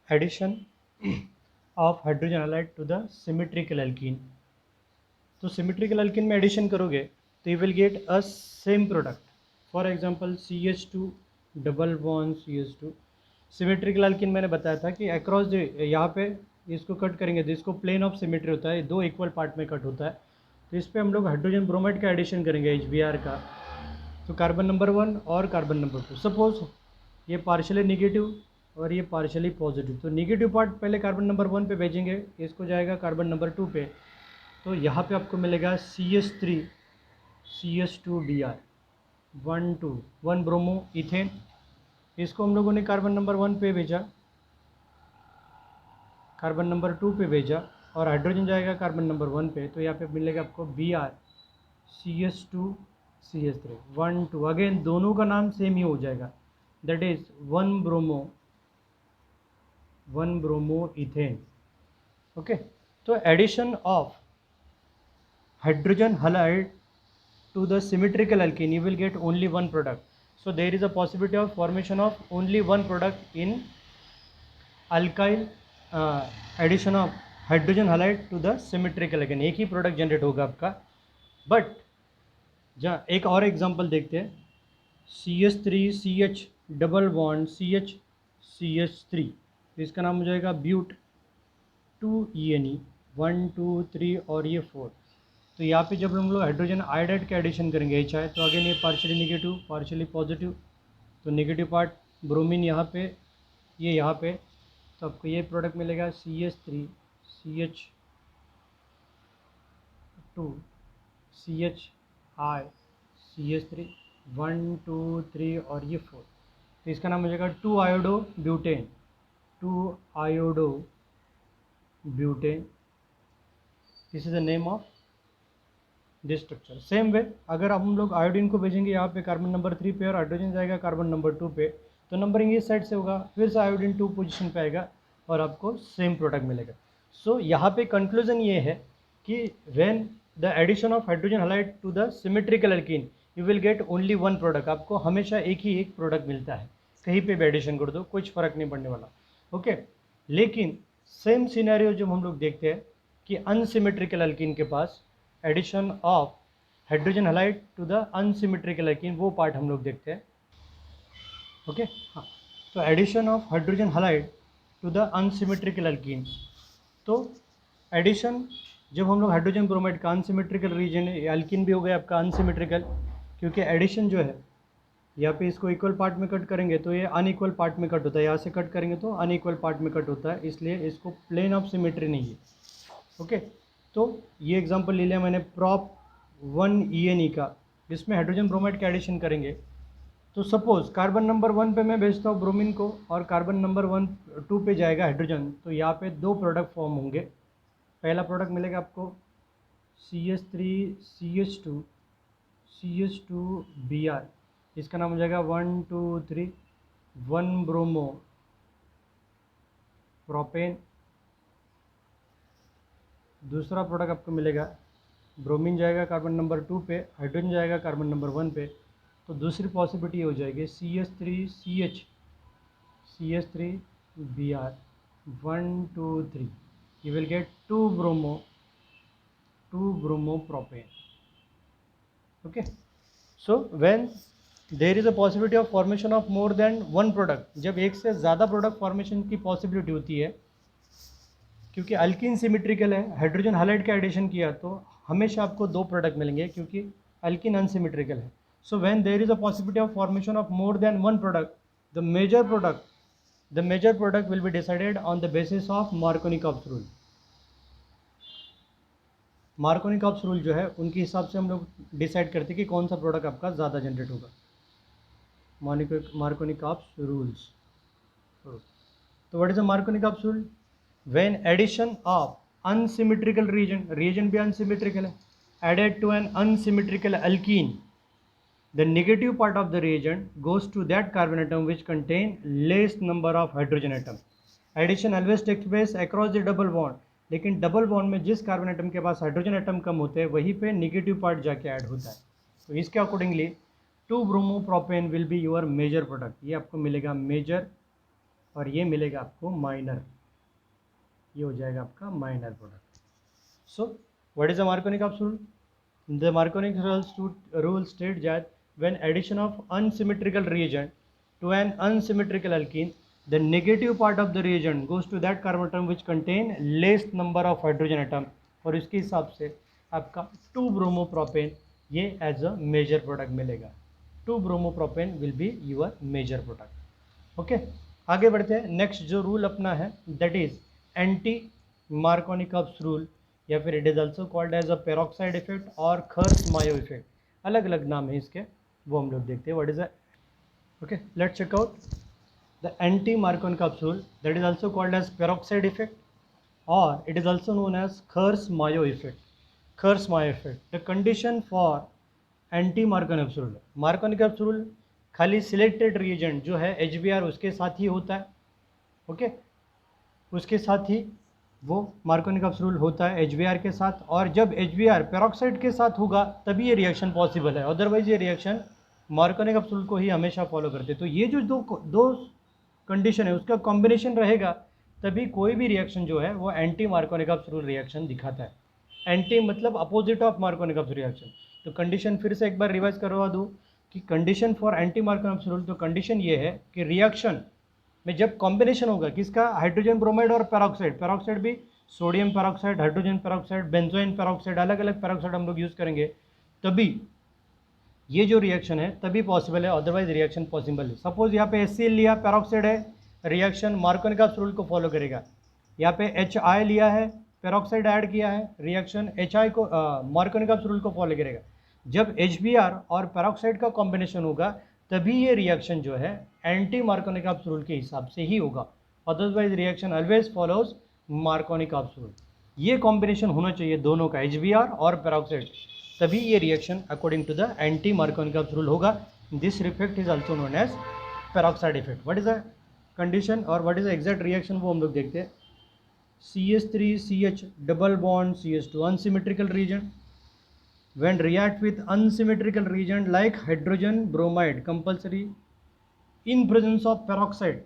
Addition of hydrogen halide to the symmetrical alkene. तो symmetrical alkene में addition करोगे तो you will get a same product. For example CH2 double bond CH2। Symmetrical alkene मैंने बताया था कि across जो यहाँ पे इसको कट करेंगे तो इसको प्लेन ऑफ सिमेट्री होता है, दो इक्वल पार्ट में कट होता है। तो इस पर हम लोग हाइड्रोजन ब्रोमाइड का एडिशन करेंगे HBr का। तो कार्बन नंबर 1 और कार्बन नंबर 2, सपोज ये पार्शियली निगेटिव और ये पार्शियली पॉजिटिव, तो निगेटिव पार्ट पहले कार्बन नंबर 1 पे भेजेंगे, इसको जाएगा कार्बन नंबर 2 पे। तो यहाँ पे आपको मिलेगा CH3 CH2Br 1 2 1 ब्रोमो इथेन। इसको हम लोगों ने कार्बन नंबर 1 पे भेजा, कार्बन नंबर 2 पे भेजा और हाइड्रोजन जाएगा कार्बन नंबर 1 पे। तो यहाँ पे मिलेगा आपको Br CH2 CH3 1 2। अगेन दोनों का नाम सेम ही हो जाएगा, that is 1 bromo ethane. Okay, तो addition of hydrogen halide to the symmetrical alkene you will get only one product. So there is a possibility of formation of only one product in alkyl addition of hydrogen halide to the symmetrical alkene, एक ही product generate होगा आपका। But जहाँ एक और example देखते हैं, CH3CH double bond CH3, तो इसका नाम हो जाएगा ब्यूट 2ENE 1 2 3 और ये 4। तो यहाँ पे जब हम लोग हाइड्रोजन आयोडाइड का एडिशन करेंगे HI, तो अगेन ये पार्शियली निगेटिव पार्शियली पॉजिटिव, तो नेगेटिव पार्ट ब्रोमीन यहाँ पे, ये यहाँ पे, तो आपको ये प्रोडक्ट मिलेगा CH3 CH2 CHI CH3 1 2 3 और ये 4। तो इसका नाम हो जाएगा 2 iodo butane 2 iodo butane. This is the name of this structure. Same way अगर हम लोग आयोडीन को भेजेंगे यहाँ पे कार्बन नंबर 3 पे और हाइड्रोजन जाएगा कार्बन नंबर 2 पे, तो नंबरिंग इस साइड से होगा, फिर से आयोडीन 2 पोजीशन पे आएगा और आपको सेम प्रोडक्ट मिलेगा। सो यहाँ पे कंक्लूजन ये है कि when the addition of hydrogen halide to the symmetrical alkene you will get only one product. आपको हमेशा एक ही एक प्रोडक्ट मिलता है, कहीं पे भी एडिशन कर दो कुछ फ़र्क नहीं पड़ने वाला। ओके, लेकिन सेम सिनेरियो जब हम लोग देखते हैं कि अनसिमेट्रिकल एल्कीन के पास addition of hydrogen halide to the unsymmetrical alkene, वो पार्ट हम लोग देखते हैं। ओके, हाँ, तो addition of hydrogen halide to the unsymmetrical alkene, तो एडिशन जब हम लोग हाइड्रोजन ब्रोमाइड का अनसिमेट्रिकल रीजन है, एल्कीन भी हो गया आपका अनसिमेट्रिकल, क्योंकि एडिशन जो है यहाँ पे इसको इक्वल पार्ट में कट करेंगे तो ये अनइक्वल पार्ट में कट होता है, यहाँ से कट करेंगे तो अनइक्वल पार्ट में कट होता है, इसलिए इसको प्लेन ऑफ सिमेट्री नहीं है। ओके, तो ये एग्जांपल ले लिया मैंने प्रॉप 1ENE का, जिसमें हाइड्रोजन ब्रोमाइड का एडिशन करेंगे। तो सपोज कार्बन नंबर 1 पे मैं भेजता हूँ ब्रोमीन को और कार्बन नंबर 2 पे जाएगा हाइड्रोजन, तो यहाँ पे दो प्रोडक्ट फॉर्म होंगे। पहला प्रोडक्ट मिलेगा आपको CH3CH2 CH2Br, इसका नाम हो जाएगा 1 2 3 1 ब्रोमो प्रोपेन। दूसरा प्रोडक्ट आपको मिलेगा, ब्रोमीन जाएगा कार्बन नंबर 2 पे, हाइड्रोजन जाएगा कार्बन नंबर 1 पे, तो दूसरी पॉसिबिलिटी हो जाएगी CH3Br 1 2 3, you will get 2 bromopropane. Okay, so when there is a possibility of formation of more than one product, जब एक से ज़्यादा प्रोडक्ट फॉर्मेशन की पॉसिबिलिटी होती है, क्योंकि अल्कीन सिमेट्रिकल है, हाइड्रोजन हैलाइड का एडिशन किया तो हमेशा आपको दो प्रोडक्ट मिलेंगे, क्योंकि अल्कीन अनसिमेट्रिकल है। So when there is a possibility of formation of more than one product, the major product will be decided on the basis of Markovnikov's rule. Markovnikov's rule जो है उनके हिसाब से हम लोग डिसाइड करते हैं कि कौन सा प्रोडक्ट आपका ज़्यादा जनरेट होगा, मार्कोनिकॉप्स रूल्स। तो what is the Markovnikov's rule? when addition of unsymmetrical reagent भी unsymmetrical है, added to an unsymmetrical alkene, the negative part of the reagent goes to that carbon atom which contain less number of hydrogen atom. Addition always takes place across the double bond, लेकिन double bond में जिस carbon atom के पास hydrogen atom कम होते हैं वहीं पे negative part जाके add होता है। तो इसके accordingly 2 bromopropane will be your major product, ये आपको मिलेगा मेजर और ये मिलेगा आपको माइनर, ये हो जाएगा आपका minor product. So what is the Markovnikov rule? The Markovnik rule states that when addition of unsymmetrical reagent to an unsymmetrical alkene, the negative part of the reagent goes to that carbon atom which contain less number of hydrogen atom, और इसके हिसाब से आपका 2-bromopropane ये as a major product मिलेगा। 2-bromopropane will be your major product. Okay, आगे बढ़ते हैं। नेक्स्ट जो रूल अपना है that is anti Markovnikov's rule, या फिर it is also called as a peroxide effect और खर्स मायो इफेक्ट, अलग अलग नाम है इसके, वो हम लोग देखते हैं। What is a okay, let's check out the anti Markovnikov's rule that is also called as peroxide effect और it is also known as Kharasch Mayo effect. Kharasch Mayo effect the condition for anti Markovnikov's rule, Markovnikov's rule खाली selected reagent जो है HBr उसके साथ ही होता है। Okay, उसके साथ ही वो मार्कोनिकॉप्स रूल होता है HBr के साथ, और जब HBr पेरोक्साइड के साथ होगा तभी ये रिएक्शन पॉसिबल है, अदरवाइज ये रिएक्शन मार्कोनिकॉप्स रूल को ही हमेशा फॉलो करते हैं। तो ये जो दो कंडीशन है उसका कॉम्बिनेशन रहेगा तभी कोई भी रिएक्शन जो है वो एंटी मार्कोनिकॉप्स रूल रिएक्शन दिखाता है। एंटी मतलब अपोजिट ऑफ मार्कोनिकॉप्स रिएक्शन। तो कंडीशन फिर से एक बार रिवाइज करवा दूँ कि condition for anti Markovnikov's rule, तो कंडीशन ये है कि रिएक्शन में जब कॉम्बिनेशन होगा किसका, हाइड्रोजन ब्रोमाइड और पेरोक्साइड, पेरोक्साइड भी sodium peroxide, hydrogen peroxide, benzoin peroxide, अलग अलग पेरोक्साइड हम लोग यूज़ करेंगे, तभी ये जो रिएक्शन है तभी पॉसिबल है, अदरवाइज रिएक्शन पॉसिबल है। सपोज यहाँ पे HCl लिया, पेरोक्साइड है, रिएक्शन मार्कोनिकॉप्स रूल को फॉलो करेगा। यहाँ पे HI लिया है, पेरोक्साइड ऐड किया है, रिएक्शन HI को मार्कोनिकॉप्स रूल को फॉलो करेगा। जब HBr और पेरोक्साइड का कॉम्बिनेशन होगा तभी ये रिएक्शन जो है एंटी मार्कोनिकॉप्स रूल के हिसाब से ही होगा, otherwise reaction always follows Markovnikov's rule. ये कॉम्बिनेशन होना चाहिए दोनों का, HBr और पेरोक्साइड, तभी ये reaction according to the anti Markovnikov's rule होगा। This effect is also known as peroxide effect. What is the condition और what is the exact reaction वो हम लोग देखते हैं। CH3CH double bond CH2 unsymmetrical reagent, when react with unsymmetrical reagent like hydrogen bromide compulsory in presence of peroxide,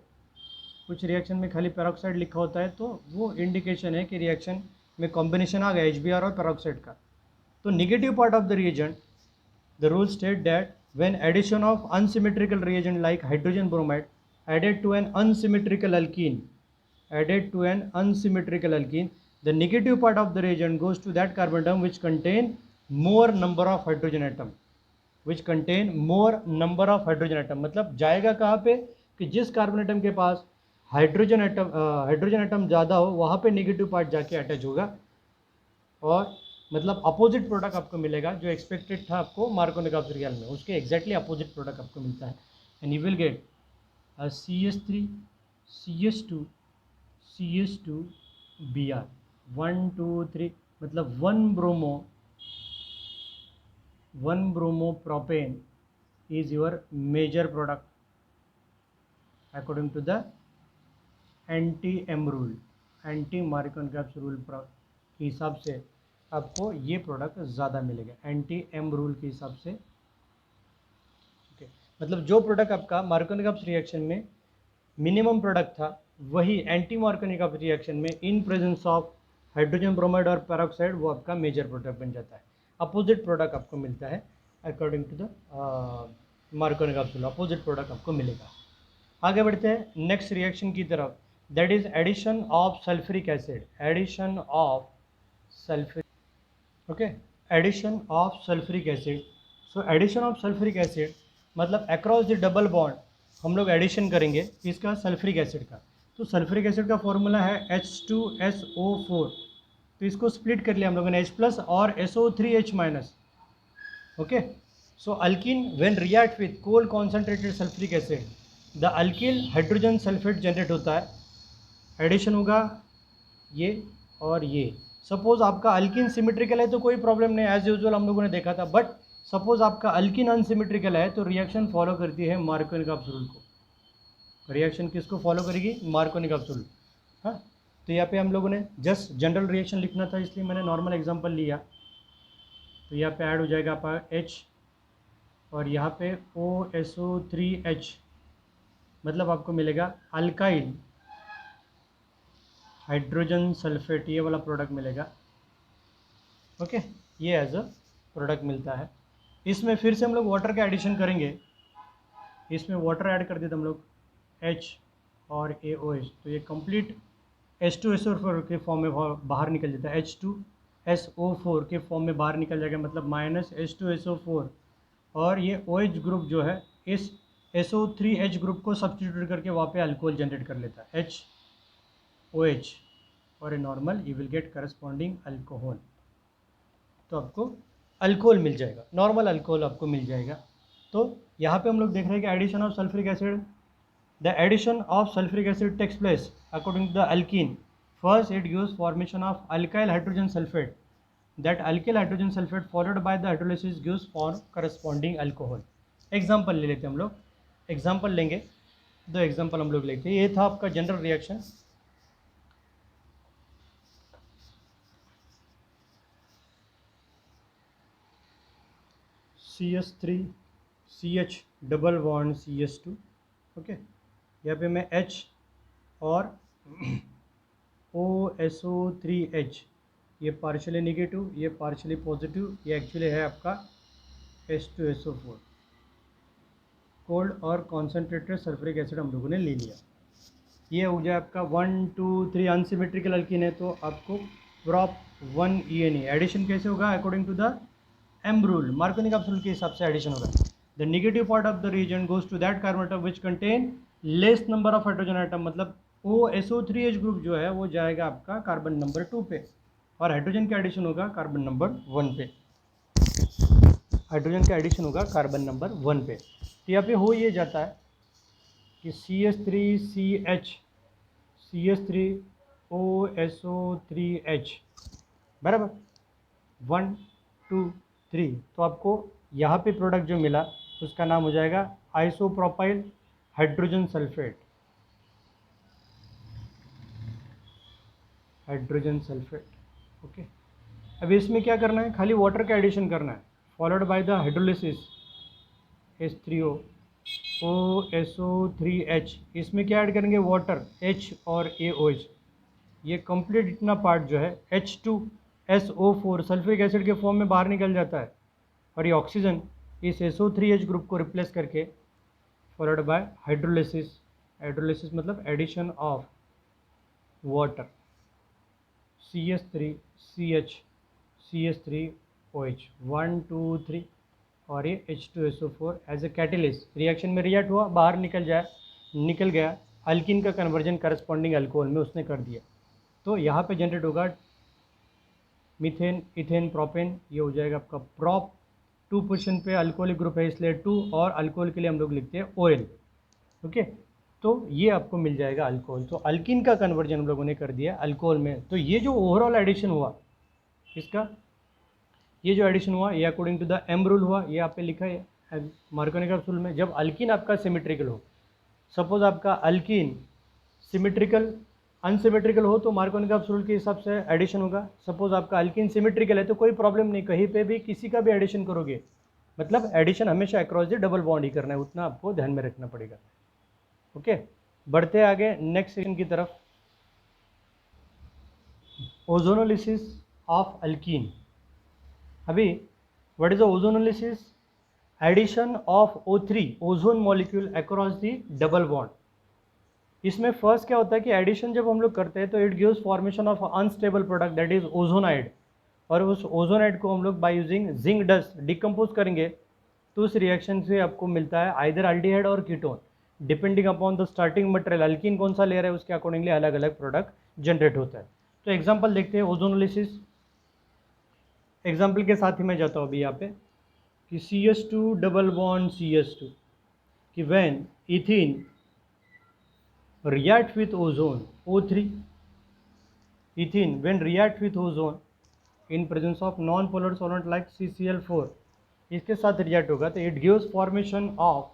कुछ reaction में खाली peroxide लिखा होता है तो वो इंडिकेशन है कि रिएक्शन में कॉम्बिनेशन आ गया HBr और पेरोक्साइड का। तो negative part of the reagent, the rule state that when addition of unsymmetrical reagent like hydrogen bromide added to an unsymmetrical alkene, the negative part of the reagent goes to that carbon atom which contain more number of hydrogen atom, मतलब जाएगा कहाँ पे कि जिस carbon atom के पास hydrogen atom ज़्यादा हो वहाँ पे नेगेटिव पार्ट जाके अटैच होगा, और मतलब अपोजिट प्रोडक्ट आपको मिलेगा जो एक्सपेक्टेड था आपको मार्कोनिकॉप्स रियल में, उसके एग्जैक्टली अपोजिट प्रोडक्ट आपको मिलता है। And you will gate CH3 CH2 CH2 Br 1 2 3, मतलब 1 bromopropane is your major product according to the anti-M rule, anti Markovnikov's rule के हिसाब से आपको ये प्रोडक्ट ज़्यादा मिलेगा एंटी-M रूल के हिसाब से। ओके, मतलब जो प्रोडक्ट आपका मार्कोनिकॉप्स रिएक्शन में मिनिमम प्रोडक्ट था वही एंटी मार्कोनिकॉप्स रिएक्शन में इन प्रेजेंस ऑफ हाइड्रोजन ब्रोमाइड और पेरोक्साइड वो आपका मेजर प्रोडक्ट बन जाता है। अपोजिट प्रोडक्ट आपको मिलता है according to the Markovnikov's rule, opposite product आपको मिलेगा। आगे बढ़ते हैं नेक्स्ट रिएक्शन की तरफ, that is addition of sulphuric acid, addition of sulphuric, okay, addition of sulphuric acid. So addition of sulphuric acid मतलब अक्रॉस द डबल बॉन्ड हम लोग एडिशन करेंगे इसका सल्फ्यूरिक एसिड का। तो सल्फ्यूरिक एसिड का फॉर्मूला है H2SO4, तो इसको स्प्लिट कर लिया हम लोगों ने H+ और SO3H-। Okay, so alkyne when react with cold concentrated sulphuric acid, the alkyl hydrogen sulphate generate होता है, एडिशन होगा ये और ये। सपोज आपका अल्किन सिमेट्रिकल है तो कोई प्रॉब्लम नहीं, एज यूजुअल हम लोगों ने देखा था, बट सपोज आपका अल्किन अनसिमेट्रिकल है तो रिएक्शन फॉलो करती है मार्कोनिकॉप्स रूल को। रिएक्शन किसको फॉलो करेगी, मार्कोनिकॉप्स रूल। हाँ, तो यहाँ पे हम लोगों ने जस्ट जनरल रिएक्शन लिखना था इसलिए मैंने नॉर्मल एग्जांपल लिया। तो यहाँ पे ऐड हो जाएगा आपका H और यहाँ पे OSO3H, मतलब आपको मिलेगा अल्काइल हाइड्रोजन सल्फेट, ये वाला प्रोडक्ट मिलेगा। ओके, ये एज अ प्रोडक्ट मिलता है। इसमें फिर से हम लोग वाटर का एडिशन करेंगे, इसमें वाटर ऐड कर देते हम लोग H और AOH, तो ये कंप्लीट H2SO4 के फॉर्म में बाहर निकल जाता है, H2SO4 के फॉर्म में बाहर निकल जाएगा, मतलब माइनस H2SO4, और ये OH ग्रुप जो है इस SO3H ग्रुप को सब्सटीट्यूट करके वहाँ पे अल्कोहल जनरेट कर लेता है, HOH, और a normal you will gate corresponding alcohol. तो आपको अल्कोहल मिल जाएगा, नॉर्मल अल्कोहल आपको मिल जाएगा। तो यहाँ पे हम लोग देख रहे हैं कि addition of sulphuric acid, the addition of sulphuric acid takes place according to the alkene. First it gives formation of alkyl hydrogen sulphate, that alkyl hydrogen sulphate followed by the hydrolysis gives for corresponding alcohol. Example ले लेते हैं हम लोग, example लेंगे, दो example हम लोग लेते हैं। ये था आपका general reaction, CH3CH double bond CH2। Okay, यहाँ पे मैं H और OSO3H, ये पार्शियली नेगेटिव, ये पार्शियली पॉजिटिव, ये एक्चुअली है आपका H2SO4। कोल्ड और कॉन्सेंट्रेटेड सल्फ्रिक एसिड हम लोगों ने ले लिया। ये हो जाए आपका 1 2 3 अनसिमेट्रिकल अल्कीन है, तो आपको प्रॉप 1 ENA एडिशन कैसे होगा, according to the M rule, Markovnikov's के हिसाब से एडिशन होगा। The negative part of the reagent goes to that carbon atom which contain less number of hydrogen atom, मतलब OSO3H ग्रुप जो है वो जाएगा आपका कार्बन नंबर 2 पे, और हाइड्रोजन का एडिशन होगा कार्बन नंबर 1 पे, हाइड्रोजन का एडिशन होगा कार्बन नंबर 1 पे। तो यहाँ पे हो ये जाता है कि CH3CH CH3OSO3H बराबर 1 2 3, तो आपको यहाँ पे प्रोडक्ट जो मिला उसका नाम हो जाएगा isopropyl hydrogen sulphate, hydrogen sulphate. Okay, अब इसमें क्या करना है, खाली वाटर का एडिशन करना है, followed by the hydrolysis H3O OSO3H, इसमें क्या ऐड करेंगे, वाटर H और AOH। ये कंप्लीट इतना पार्ट जो है H2SO4 सल्फ्रिक एसिड के फॉर्म में बाहर निकल जाता है, और ये ऑक्सीजन इस SO3H ग्रुप को रिप्लेस करके फॉलोड बाय हाइड्रोलिसिस, हाइड्रोलिसिस मतलब addition of water CH3CH CH3OH 1 2 3, और ये H2SO4 as a catalyst reaction में रिएक्ट हुआ, बाहर निकल गया, अल्किन का कन्वर्जन करस्पॉन्डिंग अल्कोहल में उसने कर दिया। तो यहाँ पे जनरेट होगा मीथेन, इथेन, प्रोपेन, ये हो जाएगा आपका प्रॉप। 2 पोजीशन पे अल्कोहलिक ग्रुप है इसलिए 2, और अल्कोहल के लिए हम लोग लिखते हैं OL। ओके, तो ये आपको मिल जाएगा अल्कोहल। तो अल्किन का कन्वर्जन हम लोगों ने कर दिया अल्कोहल में। तो ये जो ओवरऑल एडिशन हुआ इसका, ये जो एडिशन हुआ ये according to the M rule हुआ, ये आप पे लिखा है मार्कोनी कैप्सूल में। जब अल्किन आपका सिमेट्रिकल हो, सपोज आपका अल्किन सिमेट्रिकल अनसिमेट्रिकल हो तो मार्कोनी कैप्सूल के हिसाब से एडिशन होगा। सपोज आपका अल्किन सिमेट्रिकल है तो कोई प्रॉब्लम नहीं, कहीं पे भी किसी का भी एडिशन करोगे, मतलब एडिशन हमेशा अक्रॉस द डबल बॉन्ड ही करना है, उतना आपको ध्यान में रखना पड़ेगा। ओके, बढ़ते आगे नेक्स्ट सेक्शन की तरफ, ओजोनोलिसिस ऑफ अल्कीन। अभी what is the ozonolysis, addition of O3 ozone molecule across the double bond. इसमें फर्स्ट क्या होता है कि एडिशन जब हम लोग करते हैं तो it gives formation of unstable product that is ozonide, और उस ओजोनाइड को हम लोग by using zinc dust decompose करेंगे, तो उस रिएक्शन से आपको मिलता है आइदर अल्डिहाइड और ketone, depending upon the starting material, alkyne कौन सा ले रहा है उसके अकॉर्डिंगली अलग अलग प्रोडक्ट जनरेट होता है। तो एग्जाम्पल देखते हैं ओजोनोलिसिस, एग्जाम्पल के साथ ही मैं जाता हूँ अभी यहाँ पे कि CH2 डबल बॉन्ड CH2 कि when ethene react with ozone O3, ethene when react with ozone in presence of non-polar solvent like CCl4, इसके साथ रिएक्ट होगा तो इट गिव्स फॉर्मेशन ऑफ,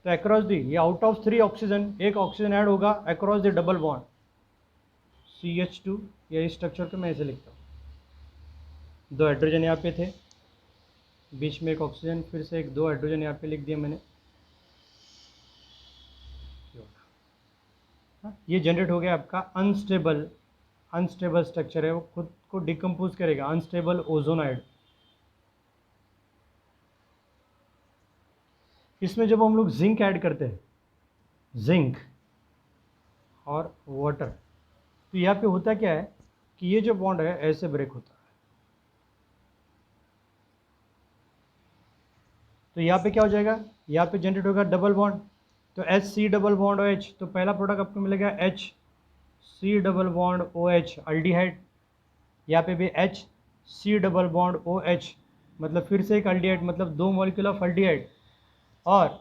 तो अक्रॉस दी ये आउट ऑफ 3 ऑक्सीजन एक oxygen add होगा across the double bond CH2, या इस स्ट्रक्चर को मैं ऐसे लिखता हूँ, 2 हाइड्रोजन यहाँ पे थे, बीच में एक ऑक्सीजन, फिर से एक 2 हाइड्रोजन यहाँ पे लिख दिया मैंने, हाँ, ये जनरेट हो गया आपका अनस्टेबल स्ट्रक्चर है, वो खुद को डिकम्पोज करेगा, अनस्टेबल ओजोनाइड। इसमें जब हम लोग जिंक ऐड करते हैं, जिंक और वाटर, तो यहाँ पे होता क्या है कि ये जो बॉन्ड है ऐसे ब्रेक होता है। तो यहाँ पे क्या हो जाएगा, यहाँ पे जनरेट होगा डबल बॉन्ड, तो H C double bond O H, तो पहला प्रोडक्ट आपको मिलेगा H C double bond O H aldehyde. यहाँ पे भी H C double bond O H, मतलब फिर से एक अल्डिहाइड, मतलब 2 मॉलिक्यूल ऑफ अल्डिहाइड। और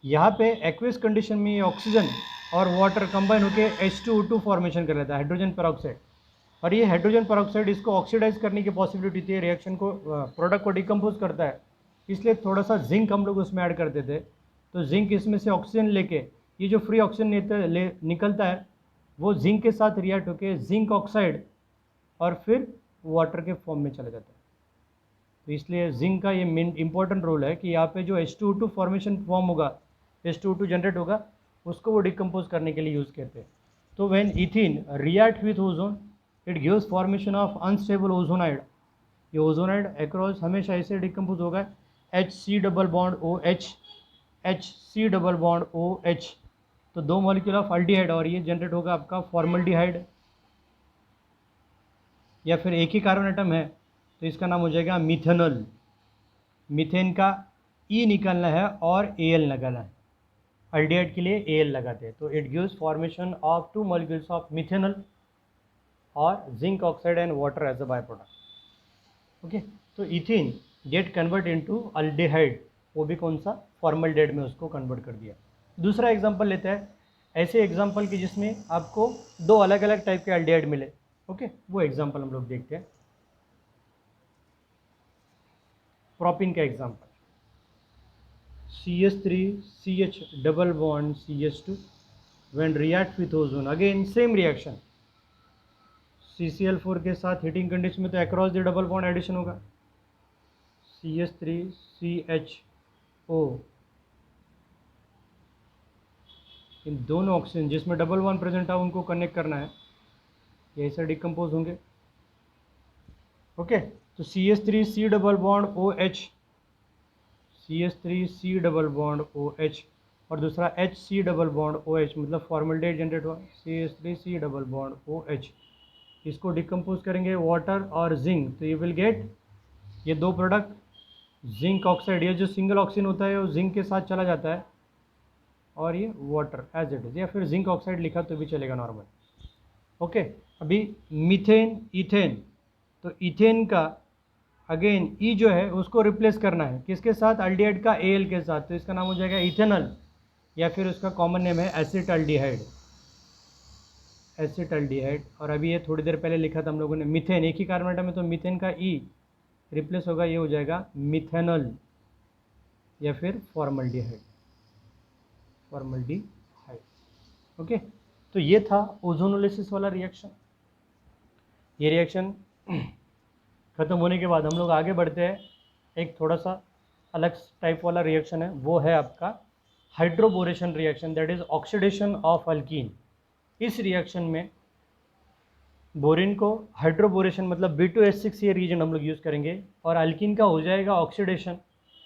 यहाँ पे एक्वियस कंडीशन में ये ऑक्सीजन और वाटर कंबाइन होकर H2O2 फॉर्मेशन कर लेता है, हाइड्रोजन पेरोक्साइड। और ये हाइड्रोजन पेरोक्साइड इसको ऑक्सीडाइज करने की पॉसिबिलिटी होती है, रिएक्शन को, प्रोडक्ट को डिकम्पोज करता है, इसलिए थोड़ा सा जिंक हम लोग उसमें ऐड करते थे। तो जिंक इसमें से ऑक्सीजन लेके, ये जो फ्री ऑक्सीजन निकलता है वो जिंक के साथ रिएक्ट होकर जिंक ऑक्साइड और फिर वाटर के फॉर्म में चला जाता है। तो इसलिए जिंक का ये मेन इंपॉर्टेंट रोल है कि यहाँ पे जो H2O2 फॉर्मेशन फॉर्म होगा, H2O2 जनरेट होगा, उसको वो डिकम्पोज करने के लिए यूज़ करते हैं। तो when ethene react with ozone it gives formation of unstable ozonide. ये ओजोनाइड अक्रॉस हमेशा ऐसे डिकम्पोज होगा, H C double bond O H double bond O H, तो 2 मॉलिक्यूल ऑफ अल्डिहाइड, और ये जनरेट होगा आपका फॉर्मल्डिहाइड। या फिर एक ही कार्बन एटम है तो इसका नाम हो जाएगा मिथेनॉल। मीथेन का ई निकालना है और एल लगाना है, अल्डिहाइड के लिए एल लगाते हैं, तो it gives formation of 2 molecules of methanol और zinc oxide and water as a by product. Okay, तो ethyne get convert into aldehyde, वो भी कौन सा, फॉर्मल्डिहाइड में उसको कन्वर्ट कर दिया। दूसरा एग्जांपल लेते हैं, ऐसे एग्जांपल की जिसमें आपको 2 अलग अलग टाइप के अल्डिहाइड मिले। ओके, वो एग्जांपल हम लोग देखते हैं। प्रोपिन का example, CH3CH double bond CH2 when react with ozone, again same reaction, CCl4 के साथ हीटिंग कंडीशन में तो across the double bond addition होगा, CH3CHO, इन दोनों ऑक्सीजन जिसमें डबल बॉन्ड प्रेजेंट है उनको कनेक्ट करना है, ये ऐसे डिकम्पोज होंगे। ओके, तो CH3C double bond OH, CH3C double bond OH, और दूसरा HC डबल बॉन्ड OH, मतलब फॉर्मल्डिहाइड जनरेट हुआ, CH3C डबल बॉन्ड OH। इसको डिकम्पोज करेंगे वाटर और जिंक, तो ये विल गेट ये 2 प्रोडक्ट, जिंक ऑक्साइड, ये जो सिंगल ऑक्सीजन होता है वो जिंक के साथ चला जाता है, और ये वाटर एज इट इज़, या फिर जिंक ऑक्साइड लिखा तो भी चलेगा नॉर्मल। ओके, अभी मीथेन इथेन, तो इथेन का अगेन ई जो है उसको रिप्लेस करना है किसके साथ, अल्डिहाइड का एल के साथ, तो इसका नाम हो जाएगा इथेनॉल, या फिर उसका कॉमन नेम है एसिटाल्डिहाइड, एसिटाल्डिहाइड। और अभी ये थोड़ी देर पहले लिखा था हम लोगों ने मीथेन, एक ही कार्बन एटम है तो मीथेन का ई रिप्लेस होगा, ये हो जाएगा मिथेनॉल या फिर फॉर्मल्डिहाइड, फॉर्मल्डिहाइड। ओके, तो ये था ओजोनोलिसिस वाला रिएक्शन। ये रिएक्शन ख़त्म होने के बाद हम लोग आगे बढ़ते हैं, एक थोड़ा सा अलग टाइप वाला रिएक्शन है, वो है आपका hydroboration reaction, that is oxidation of alkyne. इस रिएक्शन में बोरिन को हाइड्रोबोरेशन मतलब B2H6 ये रीजन हम लोग यूज़ करेंगे, और अल्कीन का हो जाएगा ऑक्सीडेशन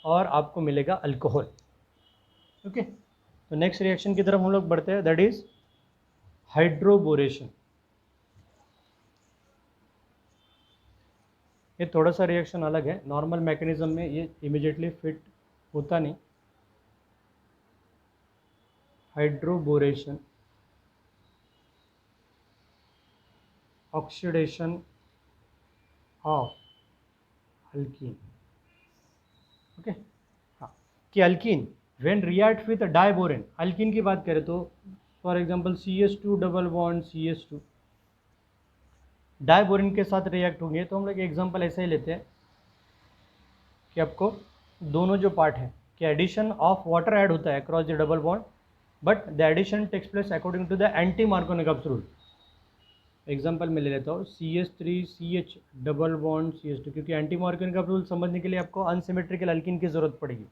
और आपको मिलेगा अल्कोहल। ओके, तो नेक्स्ट रिएक्शन की तरफ हम लोग बढ़ते हैं, दैट इज हाइड्रोबोरेशन। ये थोड़ा सा रिएक्शन अलग है, नॉर्मल मैकेनिज्म में ये इमीडिएटली फिट होता नहीं। Hydroboration, oxidation of alkyne. Okay, हाँ, कि alkyne when react with diborane, alkyne की बात करें तो for example CH2 double bond CH2 डाइबोरिन के साथ रिएक्ट होंगे, तो हम लोग एग्जांपल ऐसे ही लेते हैं कि आपको दोनों जो पार्ट है कि एडिशन ऑफ वाटर ऐड होता है across the double bond, but the addition takes place according to the anti Markovnikov's rule. Example मैं ले लेता हूँ CH3CH डबल बॉन्ड CH2, क्योंकि एंटी मार्कोनिकॉप्स रूल समझने के लिए आपको अनसिमेट्रिकल अल्कीन की ज़रूरत पड़ेगी।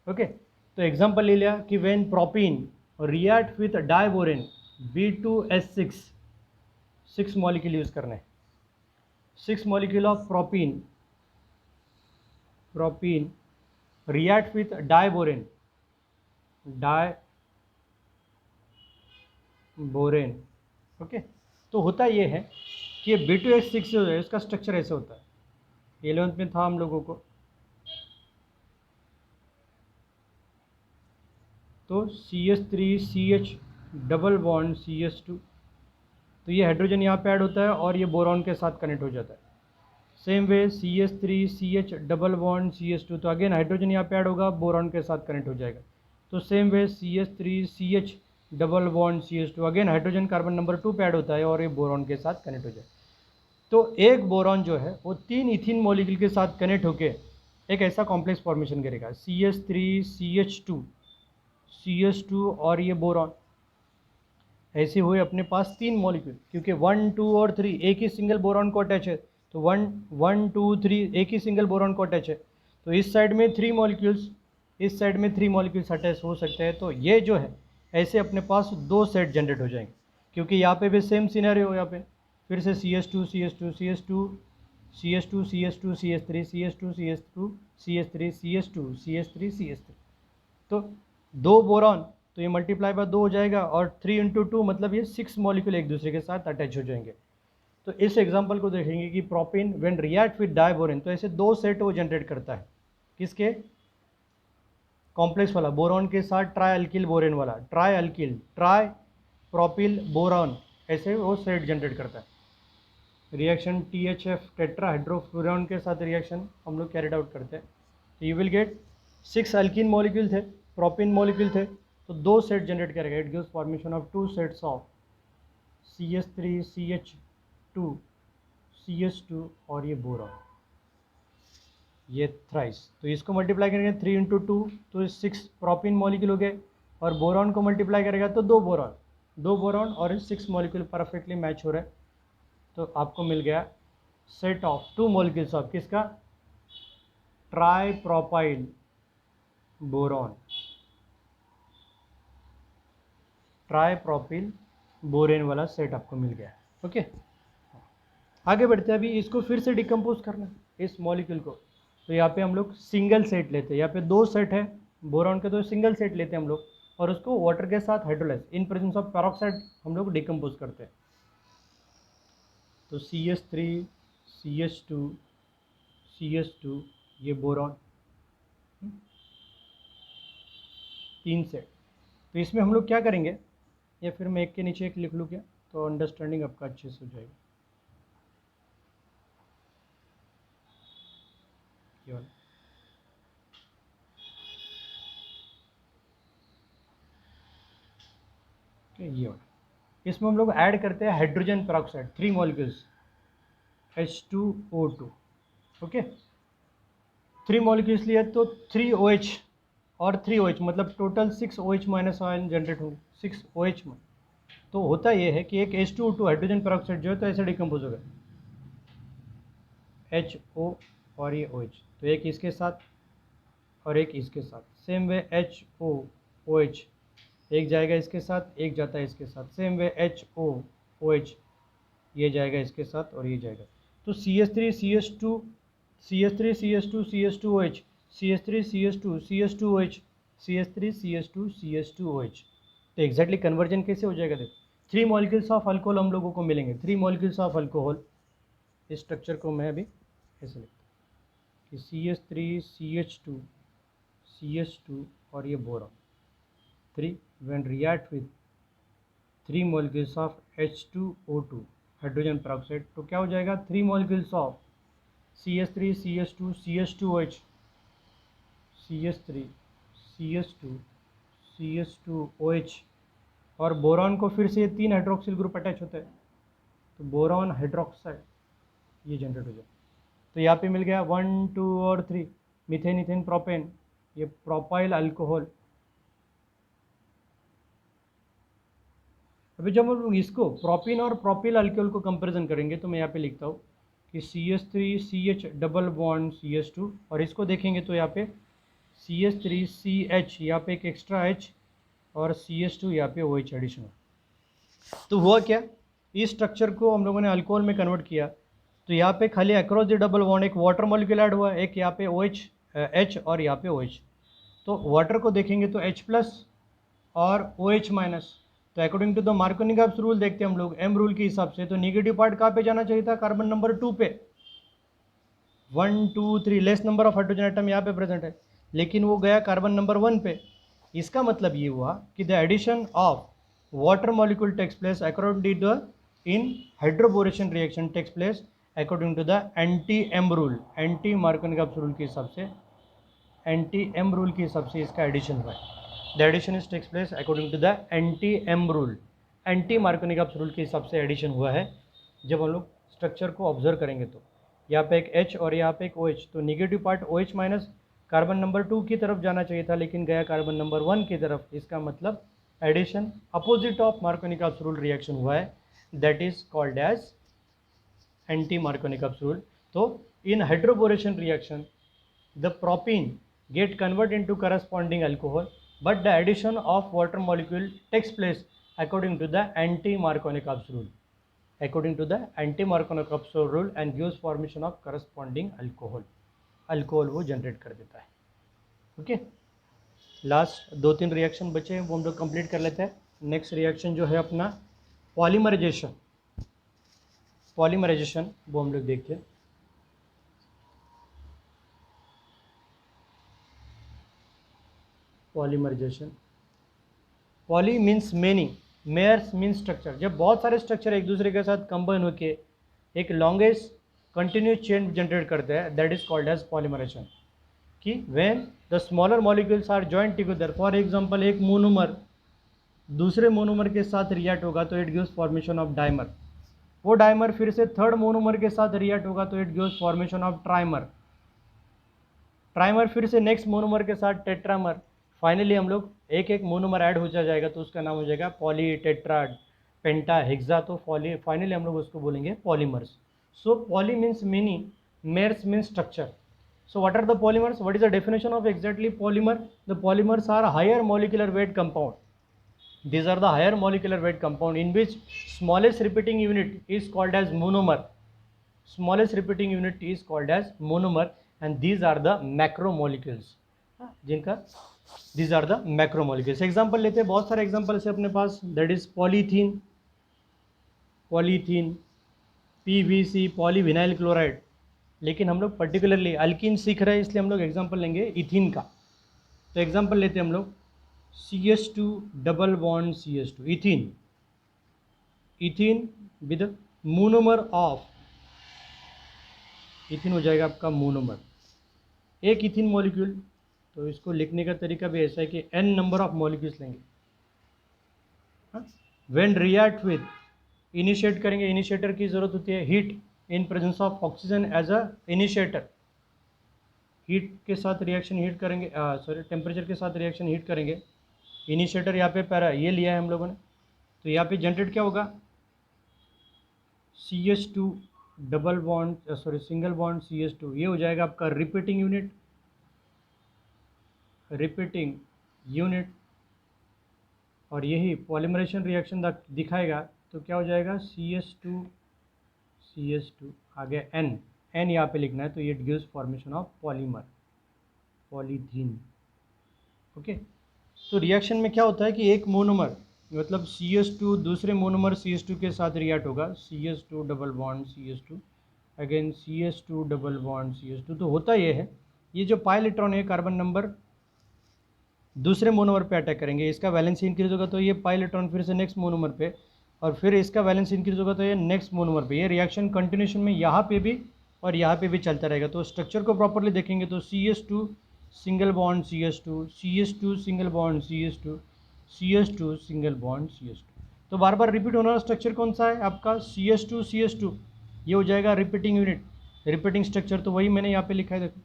ओके, तो एग्जांपल ले लिया कि when propene react with diborane, B2H6 6 molecule use करना है। 6 molecule of propene react with diborane okay. तो होता ये है कि ये B2H6 जो है इसका स्ट्रक्चर ऐसे होता है, 11th में था हम लोगों को। तो CH3CH डबल बॉन्ड CH2, तो ये हाइड्रोजन यहाँ पे ऐड होता है और ये बोरॉन के साथ कनेक्ट हो जाता है। Same way CH3CH double bond CH2, तो अगेन हाइड्रोजन यहाँ पे ऐड होगा, बोरॉन के साथ कनेक्ट हो जाएगा। तो same way CH3CH double bond CH2, again hydrogen carbon number 2 पे ऐड होता है और ये बोरॉन के साथ कनेक्ट हो जाएगा। तो एक बोरॉन जो है वो 3 इथिन मॉलिक्यूल के साथ कनेक्ट होके एक ऐसा कॉम्प्लेक्स फॉर्मेशन करेगा, CH3CH2 और ये बोरॉन। ऐसे हुए अपने पास 3 मॉलिक्यूल, क्योंकि 1 2 और 3 एक ही सिंगल बोरॉन को अटैच है, तो 1 1 2 3 एक ही सिंगल बोरॉन को अटैच है। तो इस साइड में 3 मॉलिक्यूल्स, इस साइड में 3 मॉलिक्यूल्स अटैच हो सकते हैं। तो ये जो है ऐसे अपने पास 2 सेट जनरेट हो जाएंगे, क्योंकि यहाँ पे भी सेम सिनेरियो, यहाँ पे फिर से CH2 CH2 CH2 CH2 CH2 CH3 CH2 CH2 CH3 CH2 CH3 CH3, तो 2 बोरॉन, तो ये मल्टीप्लाई बाय 2 हो जाएगा, और 3 इंटू 2 मतलब ये 6 मॉलिक्यूल एक दूसरे के साथ अटैच हो जाएंगे। तो इस एग्जांपल को देखेंगे कि propene when react with diborane, तो ऐसे 2 सेट वो जनरेट करता है, किसके? कॉम्प्लेक्स वाला, बोरॉन के साथ ट्राई अल्किल बोरेन वाला, ट्राई प्रोपिल बोरॉन, ऐसे वो सेट जनरेट करता है। रिएक्शन THF टेट्राहाइड्रोफ्यूरॉन के साथ रिएक्शन हम लोग कैरिड आउट करते हैं, तो you will gate 6 alkene molecule थे, प्रोपिन मॉलिक्यूल थे, तो 2 सेट जनरेट करेगा। It gives formation of 2 sets of CH3 CH2 CH2 और ये बोरॉन, ये थ्राइस। तो इसको मल्टीप्लाई करेंगे 3 इंटू 2, तो 6 प्रोपिन मॉलिक्यूल हो गए, और बोरॉन को मल्टीप्लाई करेगा तो 2 बोरॉन और 6 मॉलिक्यूल परफेक्टली मैच हो रहे हैं। तो आपको मिल गया सेट ऑफ 2 मॉलिक्यूल्स ऑफ किसका? Try propyl boron, try propyl borane वाला सेट आपको मिल गया। ओके, आगे बढ़ते हैं। अभी इसको फिर से डिकम्पोज करना है इस मॉलिक्यूल को, तो यहाँ पे हम लोग सिंगल सेट लेते हैं। यहाँ पे 2 सेट है बोरॉन के, तो सिंगल सेट लेते हैं हम लोग, और उसको वाटर के साथ hydrolyse in presence of peroxide हम लोग डिकम्पोज करते हैं। तो CH3 CH2 CH2 ये बोरॉन, 3 सेट। तो इसमें हम लोग क्या करेंगे, या फिर मैं एक के नीचे एक लिख लूँ क्या, तो अंडरस्टैंडिंग आपका अच्छे से हो जाएगा। ये वाला ये वाला, इसमें हम लोग ऐड करते हैं hydrogen peroxide 3 molecules H2O2। Okay, 3 molecules लिए तो 3 OH और 3 OH, मतलब total 6 OH minus ion generate होंगे, 6 OH में। तो होता ये है कि एक H2O2 हाइड्रोजन पेरोक्साइड जो है तो ऐसे डिकम्पोज होगा, HO और ये OH, तो एक इसके साथ और एक इसके साथ। सेम वे HOOH, एक जाएगा इसके साथ, एक जाता है इसके साथ। सेम वे HOOH, ये जाएगा इसके साथ और ये जाएगा। तो CH3 CH2 CH3 CH2 CH2OH, CH3 CH2 CH2OH, CH3 CH2 CH2OH। तो एग्जैक्टली कन्वर्जन कैसे हो जाएगा देखो, 3 मॉलिक्यूल्स ऑफ अल्कोहल हम लोगों को मिलेंगे, 3 मॉलिक्यूल्स ऑफ अल्कोहल। इस स्ट्रक्चर को मैं अभी ऐसे लिखता हूँ कि CH3 CH2 CH2 और ये boron 3 when react with 3 molecules of H2O2 hydrogen peroxide, तो क्या हो जाएगा, 3 molecules of CH3 CH2 CH2OH, CH3 CH2 CH2OH, और बोरॉन को फिर से ये 3 हाइड्रोक्सिल ग्रुप अटैच होता है, तो बोरॉन हाइड्रोक्साइड ये जनरेट हो जाए। तो यहाँ पे मिल गया 1 2 और 3 मीथेन इथेन प्रोपेन, ये प्रोपाइल अल्कोहल। अभी जब हम लोग इसको प्रोपिन और प्रोपिल अल्कोहल को कंपैरिजन करेंगे, तो मैं यहाँ पे लिखता हूँ कि CH3 CH double bond CH2, और इसको देखेंगे तो यहाँ पे CH3 CH, यहाँ पे एक एक्स्ट्रा H, और CH2 यहाँ पे OH एडिशनल। तो हुआ क्या, इस स्ट्रक्चर को हम लोगों ने अल्कोहल में कन्वर्ट किया, तो यहाँ पे खाली अक्रॉस द डबल बॉन्ड एक वाटर मॉलिक्यूल ऐड हुआ, एक यहाँ पे OH H और यहाँ पे OH। तो वाटर को देखेंगे तो H प्लस और OH माइनस। तो according to the Markovnikov rule देखते हैं हम लोग M रूल के हिसाब से, तो निगेटिव पार्ट कहाँ पे जाना चाहिए था, कार्बन नंबर 2 पे। 1 2 3 less number of hydrogen atom यहाँ पे प्रेजेंट है, लेकिन वो गया कार्बन नंबर 1 पे। इसका मतलब ये हुआ कि the addition of water molecule takes place according to the in hydroboration reaction takes place according to the anti M rule, anti मार्कोनिक rule के हिसाब से, एंटी एम रूल के हिसाब से इसका एडिशन हुआ है। The addition is takes place according to the anti M rule, anti मार्कोनिक rule के हिसाब से एडिशन हुआ है। जब हम लोग स्ट्रक्चर को ऑब्जर्व करेंगे तो यहाँ पे एक H और यहाँ पे एक OH, तो negative part OH minus carbon number 2 की तरफ जाना चाहिए था, लेकिन गया कार्बन नंबर 1 की तरफ। इसका मतलब addition opposite of Markovnik rule reaction हुआ है, that is called as anti मार्कोनिक rule. तो in hydroboration reaction the propene get convert into corresponding alcohol, but the addition of water molecule takes place according to the anti-Markovnikov rule, according to the anti-Markovnikov rule, and gives formation of corresponding alcohol, alcohol वो generate कर देता है। Okay, last 2-3 reaction बचे हैं, वो हम लोग complete कर लेते हैं। नेक्स्ट रिएक्शन जो है अपना पॉलीमराइजेशन, पॉलीमराइजेशन वो हम लोग देखते हैं। Polymerisation, poly means many, mers means structure. जब बहुत सारे स्ट्रक्चर एक दूसरे के साथ कंबाइन होकर एक लॉन्गेस्ट कंटिन्यूस चेन जनरेट करते हैं, that is called as polymerization. कि when the smaller molecules are joint together, for example एक मोनोमर दूसरे मोनोमर के साथ रिएक्ट होगा तो it gives formation of dimer, वो डाइमर फिर से थर्ड मोनोमर के साथ रिएक्ट होगा तो it gives formation of trimer, trimer फिर से नेक्स्ट मोनोमर के साथ टेट्रामर। फाइनली हम लोग एक एक मोनोमर ऐड हो जाएगा तो उसका नाम हो जाएगा पॉली, टेट्रा, पेंटा, हेक्सा। तो फाइनली हम लोग उसको बोलेंगे polymers. So poly means many, mers means structure. So what are the polymers? What is the definition of exactly polymer? The polymers are higher molecular weight compound. These are the higher molecular weight compound in which smallest repeating unit is called as monomer. Smallest repeating unit is called as monomer, and these are the macromolecules. जिनका these are the macromolecules. Example लेते हैं, बहुत सारे examples है अपने पास. That is polythene, polythene, PVC, polyvinyl chloride. लेकिन हम लोग पर्टिकुलरली अल्कीन सीख रहे हैं, इसलिए हम लोग एग्जांपल लेंगे इथिन का। तो एग्जांपल लेते हैं हम लोग CH2 double bond CH2, इथिन, इथिन with monomer of, इथिन हो जाएगा आपका मोनोमर, एक इथिन मॉलिक्यूल। तो इसको लिखने का तरीका भी ऐसा है कि n नंबर ऑफ मॉलिक्यूल्स लेंगे। व्हेन रिएक्ट विद, इनिशिएट करेंगे, इनिशिएटर की जरूरत होती है, heat in presence of oxygen as a initiator. Heat के साथ रिएक्शन हीट करेंगे, सॉरी टेम्परेचर के साथ रिएक्शन हीट करेंगे। इनिशिएटर यहाँ पे पैरा ये लिया है हम लोगों ने, तो यहाँ पे जनरेट क्या होगा, CH2 double bond, sorry single bond CH2, ये हो जाएगा आपका रिपीटिंग यूनिट, रिपीटिंग यूनिट। और यही पॉलीमराइजेशन रिएक्शन दिखाएगा, तो क्या हो जाएगा CH2 आ गया N यहाँ पे लिखना है, तो ये gives formation of polymer, polythene. Okay, तो रिएक्शन में क्या होता है कि एक मोनोमर मतलब CH2 दूसरे मोनोमर CH2 के साथ रिएक्ट होगा, CH2 double bond CH2 again CH2 double bond CH2। तो होता ये है, ये जो पाई इलेक्ट्रॉन है कार्बन नंबर दूसरे मोनोमर पे अटैक करेंगे, इसका वैलेंसी इंक्रीज होगा तो ये पाई इलेक्ट्रॉन फिर से नेक्स्ट मोनोमर पे, और फिर इसका वैलेंस इंक्रीज होगा तो ये नेक्स्ट मोनोमर पे। ये रिएक्शन कंटिन्यूशन में यहाँ पे भी और यहाँ पे भी चलता रहेगा। तो स्ट्रक्चर को प्रॉपर्ली देखेंगे तो CH2 single bond CH2, CH2 single bond CH2, CH2 single bond CH2। तो बार बार रिपीट होने वाला स्ट्रक्चर कौन सा है आपका, CH2 CH2, ये हो जाएगा रिपीटिंग यूनिट, रिपीटिंग स्ट्रक्चर। तो वही मैंने यहाँ पे लिखा है, देखो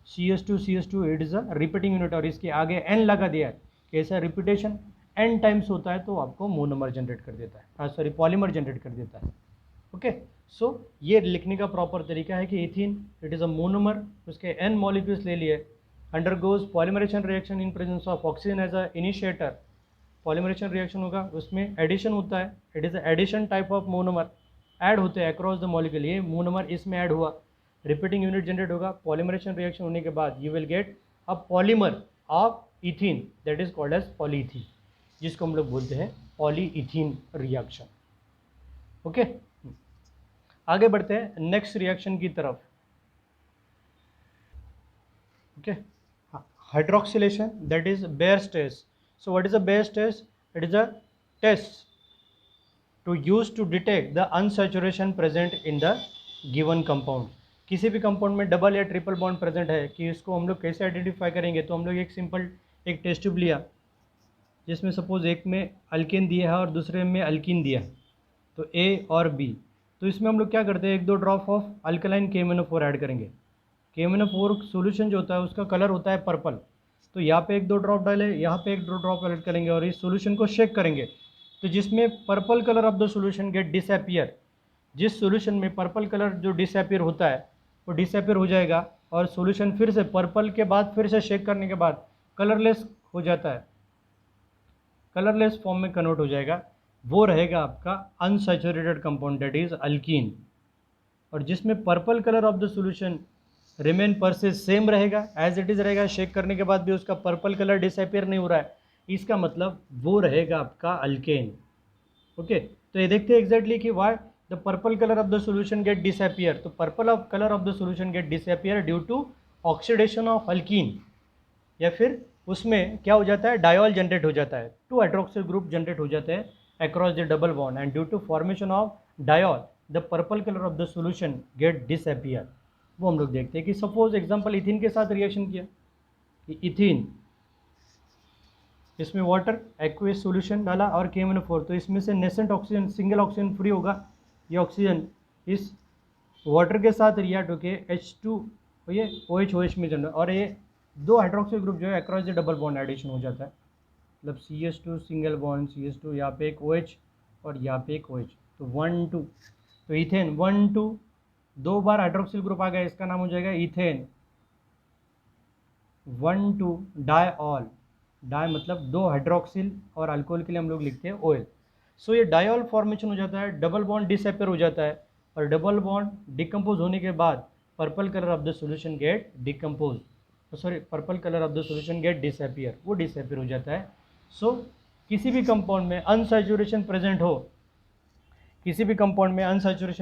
CH2 CH2 it is a repeating unit, और इसके आगे N लगा दिया है कि ऐसा रिपीटेशन N टाइम्स होता है तो आपको मोनोमर जनरेट कर देता है, सॉरी पॉलीमर जनरेट कर देता है। ओके, सो ये लिखने का प्रॉपर तरीका है कि ethene it is a monomer, उसके N मॉलिक्यूल्स ले लिए, undergoes polymerization reaction in presence of oxygen as a initiator, polymerization reaction होगा, उसमें एडिशन होता है, it is addition type of monomer, add होते हैं अक्रॉस द मॉलिक्यूल, ये मोनोमर इसमें ऐड हुआ, रिपीटिंग यूनिट जनरेट होगा, पॉलीमरेशन रिएक्शन होने के बाद you will get a polymer of ethene that is called as polyethene, जिसको हम लोग बोलते हैं पॉलीइथीन रिएक्शन। ओके, आगे बढ़ते हैं नेक्स्ट रिएक्शन की तरफ। Okay, hydroxylation that is Baeyer's test. So what is a Baeyer's test? It is a test to use to detect the unsaturation present in the given compound. किसी भी compound में double या triple bond present है कि इसको हम लोग कैसे आइडेंटिफाई करेंगे? तो हम लोग एक सिंपल एक टेस्ट ट्यूब लिया, जिसमें सपोज एक में अल्केन दिया है और दूसरे में अल्कीन दिया है, तो ए और बी, तो इसमें हम लोग क्या करते हैं, 1-2 drop of alkaline KMnO4 add करेंगे। KMnO4 सोल्यूशन जो होता है उसका कलर होता है पर्पल, तो यहाँ पे 1-2 ड्रॉप डाले, यहाँ पे 1-2 ड्रॉप ऐड करेंगे और इस सोल्यूशन को शेक करेंगे, तो जिसमें purple colour of the solution get disappear, जिस सोल्यूशन में पर्पल कलर जो डिसअपियर होता है वो डिसअपियर हो जाएगा और सोल्यूशन फिर से पर्पल के बाद फिर से शेक करने के बाद कलरलेस हो जाता है, कलरलेस फॉर्म में कन्वर्ट हो जाएगा, वो रहेगा आपका unsaturated compound that is alkyne. और जिसमें purple colour of the solution remain पर से सेम रहेगा, एज इट इज रहेगा, शेक करने के बाद भी उसका पर्पल कलर डिसअपियर नहीं हो रहा है, इसका मतलब वो रहेगा आपका अल्केन। ओके, तो ये देखते हैं एग्जैक्टली कि why the purple colour of the solution get disappear. तो purple of colour of the solution get disappear due to oxidation of alkene, या फिर उसमें क्या हो जाता है, डायोल जनरेट हो जाता है, 2 हाइड्रोक्सिल ग्रुप जनरेट हो जाते हैं across the double bond, and due to formation of diol the purple colour of the solution get disappear. वो हम लोग देखते हैं कि सपोज एग्जांपल इथिन के साथ रिएक्शन किया कि इथिन, इसमें वाटर एक्वेस सॉल्यूशन डाला और KMnO4, तो इसमें से nascent oxygen, single oxygen free होगा, ये ऑक्सीजन इस वाटर के साथ रिएक्ट होकर H2 ये OH में जनरेट, और ये 2 हाइड्रोक्सिल ग्रुप जो है across the double bond addition हो जाता है, मतलब CH2 सिंगल बॉन्ड CH2, यहाँ पे एक OH और यहाँ पे एक OH, तो 1-2, तो इथेन 1-2 2 बार हाइड्रोक्सिल ग्रुप आ गया, इसका नाम हो जाएगा इथेन। 1-2 डायऑल, डाई मतलब 2 हाइड्रोक्सिल और अल्कोहल के लिए हम लोग लिखते हैं OL। सो ये डायऑल फॉर्मेशन हो जाता है, डबल बॉन्ड डिसअपियर हो जाता है, और डबल बॉन्ड डिकम्पोज होने के बाद purple colour of the solution get decompose, sorry purple colour of the solution get disappear, वो डिसअपियर हो जाता है। सो किसी भी कंपाउंड में अनसैचुरेशन प्रेजेंट हो, किसी भी कंपाउंड में अनसैचुरेशन